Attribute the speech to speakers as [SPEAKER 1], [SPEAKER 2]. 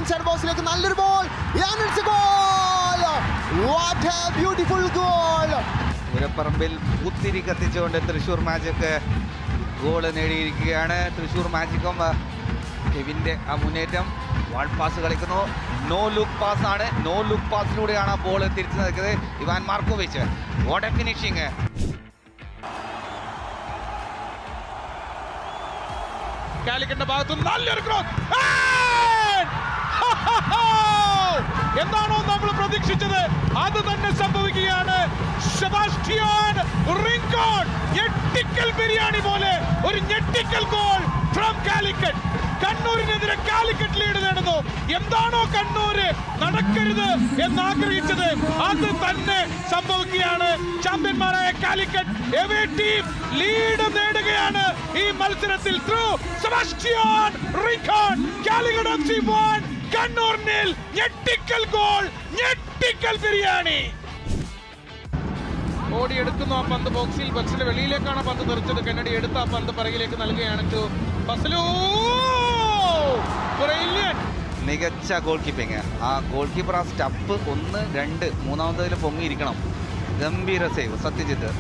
[SPEAKER 1] Inside ബോക്സിലേക്ക് നല്ലൊരു ball. Goal! What a beautiful goal!
[SPEAKER 2] പുരപ്പറമ്പിൽ പൂത്തിരി കത്തിച്ചുകൊണ്ട് തൃശ്ശൂർ മാജിക് ഗോൾ നേടിയിരിക്കുകയാണ്. തൃശ്ശൂർ മാജിക്കും കെവിൻ്റെ ആ മുന്നേറ്റം വാൾ പാസ് കളിക്കുന്നു. നോ ലുക്ക് പാസ് ആണ്. നോ ലുക്ക് പാസിലൂടെയാണ് ആ ബോൾ തിരിച്ചു നിൽക്കുന്നത്. Ivan Markovic what a finishing.
[SPEAKER 3] കാലിക്കറ്റിന്റെ ഭാഗത്തു നല്ലൊരു ക്രോസ്. എന്താണോ നമ്മൾ പ്രതീക്ഷിച്ചത് അത് തന്നെ സംഭവിക്കുകയാണ്. സെബാസ്റ്റ്യൻ റിങ്കോൺ ഞെട്ടിക്കൽ ബിരിയാണി പോലെ ഒരു ഞെട്ടിക്കൽ ഗോൾ ഫ്രം കാലിക്കറ്റ്. കണ്ണൂരിനെതിരെ കാലിക്കറ്റ് ലീഡ് നേടുന്നു. എന്താണോ കണ്ണൂര് നടക്കരുത് എന്നാഗ്രഹിച്ചത് അത് തന്നെ സംഭവിക്കുകയാണ്. ചാമ്പ്യന്മാരായ കാലിക്കറ്റ് എവേ ടീം ലീഡ് നേടുകയാണ് ഈ മത്സരത്തിൽ. Through Sebastian Rincon. Calicut FC 1 Kannur 0. ഞെട്ടിക്കൽ ഗോൾ, ഞെട്ടിക്കൽ ബിരിയാണി. ഓടിയെടുക്കുന്നു ആ പന്ത് ബോക്സിൽ. ബോക്സിന്റെ വെളിയിലേക്കാണ് പന്ത് തെറിച്ചത്. കെന്നഡി എടുത്ത ആ പന്ത് പിറകിലേക്ക് നൽകുകയാണ് ടു ഫസലു.
[SPEAKER 2] മികച്ച ഗോൾ കീപ്പിംഗ്. ആ ഗോൾ കീപ്പർ ആ സ്റ്റപ്പ് 1, 2 മൂന്നാമതിൽ പൊങ്ങിയിരിക്കണം. ഗംഭീര സേവ് സത്യജിത്ത്.